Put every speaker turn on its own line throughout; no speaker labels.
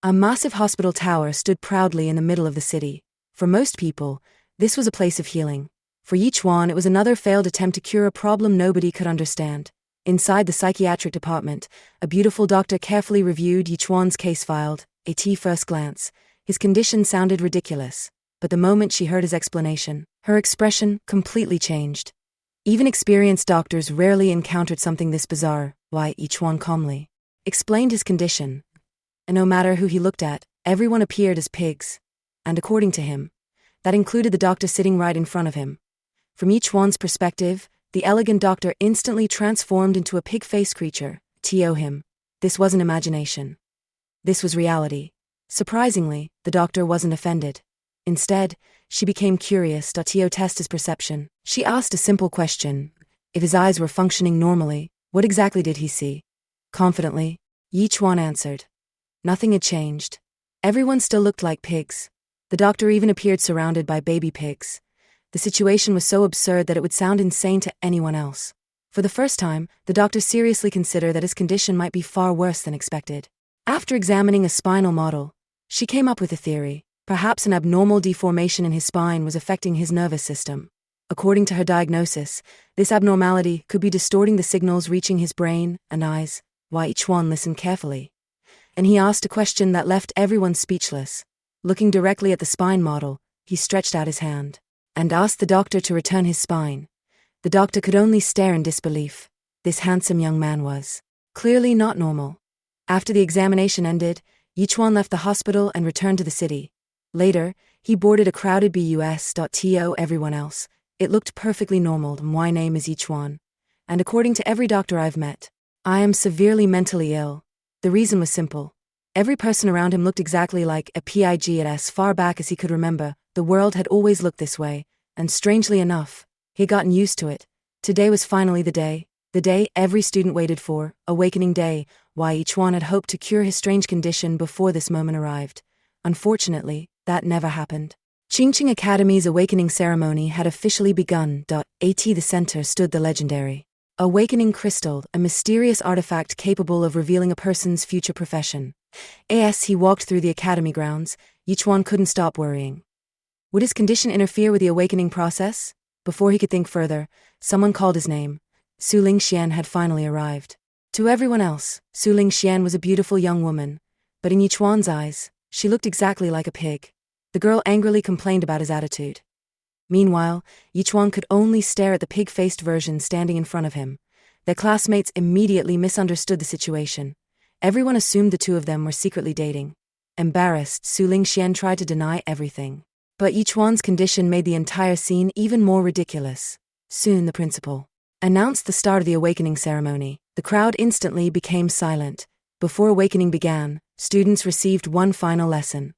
A massive hospital tower stood proudly in the middle of the city. For most people, this was a place of healing. For Ye Chuan, it was another failed attempt to cure a problem nobody could understand. Inside the psychiatric department, a beautiful doctor carefully reviewed Ye Chuan's case file. At first glance, his condition sounded ridiculous. But the moment she heard his explanation, her expression completely changed. Even experienced doctors rarely encountered something this bizarre. Ye Chuan calmly explained his condition. And no matter who he looked at, everyone appeared as pigs. And according to him, that included the doctor sitting right in front of him. From Ye Chuan's perspective, the elegant doctor instantly transformed into a pig-faced creature. To him, this wasn't imagination. This was reality. Surprisingly, the doctor wasn't offended. Instead, she became curious to test his perception. She asked a simple question. If his eyes were functioning normally, what exactly did he see? Confidently, Ye Chuan answered. Nothing had changed. Everyone still looked like pigs. The doctor even appeared surrounded by baby pigs. The situation was so absurd that it would sound insane to anyone else. For the first time, the doctor seriously considered that his condition might be far worse than expected. After examining a spinal model, she came up with a theory. Perhaps an abnormal deformation in his spine was affecting his nervous system. According to her diagnosis, this abnormality could be distorting the signals reaching his brain and eyes. Ye Chuan listened carefully. And he asked a question that left everyone speechless. Looking directly at the spine model, he stretched out his hand and asked the doctor to return his spine. The doctor could only stare in disbelief. This handsome young man was clearly not normal. After the examination ended, Ye Chuan left the hospital and returned to the city. Later, he boarded a crowded bus. To everyone else, it looked perfectly normal. My name is Ye Chuan. And according to every doctor I've met, I am severely mentally ill. The reason was simple. Every person around him looked exactly like a pig. As far back as he could remember, the world had always looked this way, and strangely enough, he had gotten used to it. Today was finally the day every student waited for, Awakening Day. Ye Chuan had hoped to cure his strange condition before this moment arrived. Unfortunately, that never happened. Qingqing Academy's awakening ceremony had officially begun. At the center stood the legendary Awakening Crystal, a mysterious artifact capable of revealing a person's future profession. As he walked through the academy grounds, Ye Chuan couldn't stop worrying. Would his condition interfere with the awakening process? Before he could think further, someone called his name. Su Lingxian had finally arrived. To everyone else, Su Lingxian was a beautiful young woman, but in Ye Chuan's eyes, she looked exactly like a pig. The girl angrily complained about his attitude. Meanwhile, Ye Chuan could only stare at the pig-faced version standing in front of him. Their classmates immediately misunderstood the situation. Everyone assumed the two of them were secretly dating. Embarrassed, Su Lingxian tried to deny everything. But Ye Chuan's condition made the entire scene even more ridiculous. Soon the principal announced the start of the awakening ceremony. The crowd instantly became silent. Before awakening began, students received one final lesson.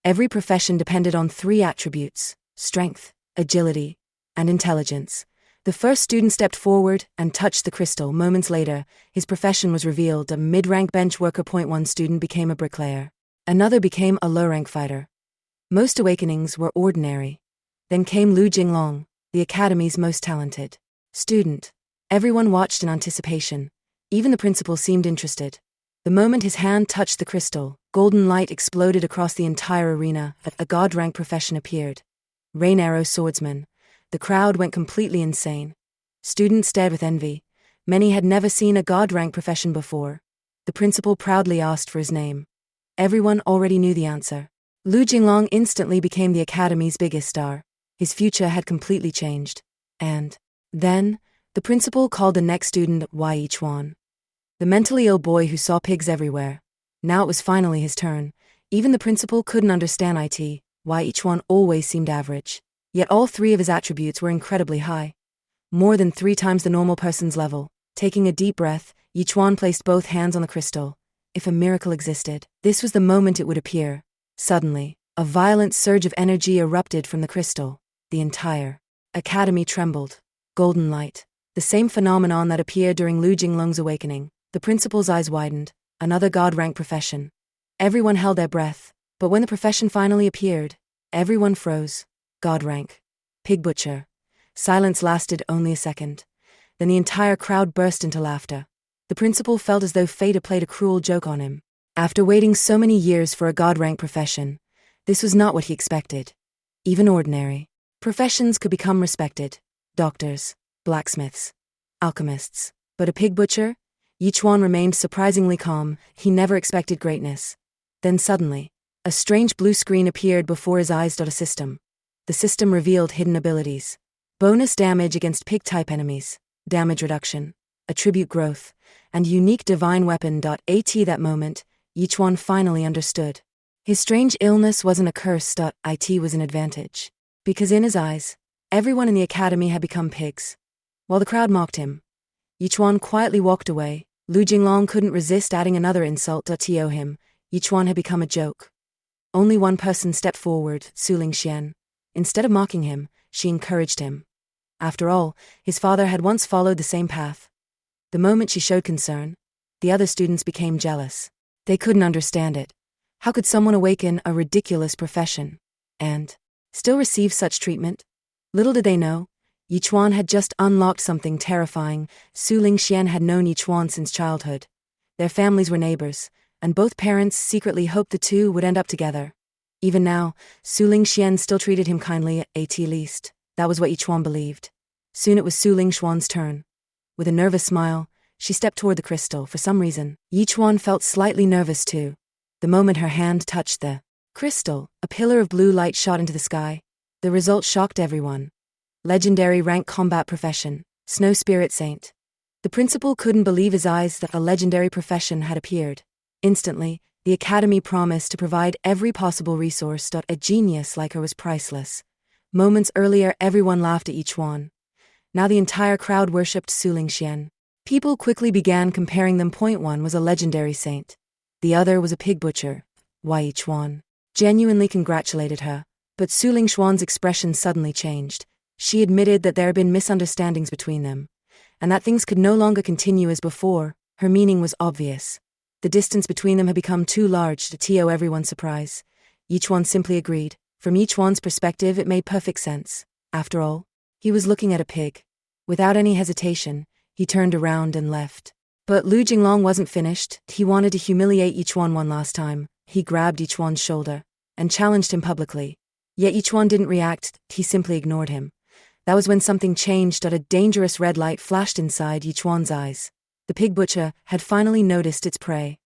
Every profession depended on 3 attributes: strength, agility, and intelligence. The first student stepped forward and touched the crystal. Moments later, his profession was revealed. A mid-rank bench worker. One student became a bricklayer. Another became a low-rank fighter. Most awakenings were ordinary. Then came Lu Jinglong, the academy's most talented student. Everyone watched in anticipation. Even the principal seemed interested. The moment his hand touched the crystal, golden light exploded across the entire arena. A god-rank profession appeared. Rain Arrow Swordsman. The crowd went completely insane. Students stared with envy. Many had never seen a god-rank profession before. The principal proudly asked for his name. Everyone already knew the answer. Lu Jinglong instantly became the academy's biggest star. His future had completely changed. And then, the principal called the next student Ye Chuan, the mentally ill boy who saw pigs everywhere. Now it was finally his turn. Even the principal couldn't understand it. Ye Chuan always seemed average. Yet all 3 of his attributes were incredibly high. More than 3 times the normal person's level. Taking a deep breath, Ye Chuan placed both hands on the crystal. If a miracle existed, this was the moment it would appear. Suddenly, a violent surge of energy erupted from the crystal. The entire academy trembled. Golden light. The same phenomenon that appeared during Lu Jinglong's awakening. The principal's eyes widened. Another god-rank profession. Everyone held their breath. But when the profession finally appeared, everyone froze. God rank. Pig butcher. Silence lasted only a second. Then the entire crowd burst into laughter. The principal felt as though fate had played a cruel joke on him. After waiting so many years for a god-rank profession, this was not what he expected. Even ordinary professions could become respected. Doctors, blacksmiths, alchemists. But a pig butcher? Ye Chuan remained surprisingly calm. He never expected greatness. Then suddenly, a strange blue screen appeared before his eyes. A system. The system revealed hidden abilities. Bonus damage against pig-type enemies, damage reduction, attribute growth, and unique divine weapon. At that moment, Ye Chuan finally understood. His strange illness wasn't a curse. It was an advantage. Because in his eyes, everyone in the academy had become pigs. While the crowd mocked him, Ye Chuan quietly walked away. Lu Jinglong couldn't resist adding another insult to him. Ye Chuan had become a joke. Only one person stepped forward, Su Lingxian. Instead of mocking him, she encouraged him. After all, his father had once followed the same path. The moment she showed concern, the other students became jealous. They couldn't understand it. How could someone awaken a ridiculous profession and still receive such treatment? Little did they know, Ye Chuan had just unlocked something terrifying. Su Lingxian had known Ye Chuan since childhood. Their families were neighbors, and both parents secretly hoped the two would end up together. Even now, Su Lingxian still treated him kindly, at least. That was what Ye Chuan believed. Soon it was Su Lingxuan's turn. With a nervous smile, she stepped toward the crystal. For some reason, Ye Chuan felt slightly nervous too. The moment her hand touched the crystal, a pillar of blue light shot into the sky. The result shocked everyone. Legendary rank combat profession, Snow Spirit Saint. The principal couldn't believe his eyes that a legendary profession had appeared. Instantly, the academy promised to provide every possible resource. A genius like her was priceless. Moments earlier, everyone laughed at Ye Chuan. Now the entire crowd worshipped Su Lingxian. People quickly began comparing them. One was a legendary saint. The other was a pig butcher. Ye Chuan genuinely congratulated her, but Su Lingxuan's expression suddenly changed. She admitted that there had been misunderstandings between them, and that things could no longer continue as before. Her meaning was obvious. The distance between them had become too large to everyone's surprise. Ye Chuan simply agreed. From Ye Chuan's perspective, it made perfect sense. After all, he was looking at a pig. Without any hesitation, he turned around and left. But Lu Jinglong wasn't finished. He wanted to humiliate Ye Chuan one last time. He grabbed Ye Chuan's shoulder and challenged him publicly. Yet Ye Chuan didn't react. He simply ignored him. That was when something changed. A dangerous red light flashed inside Ye Chuan's eyes. The pig butcher had finally noticed its prey.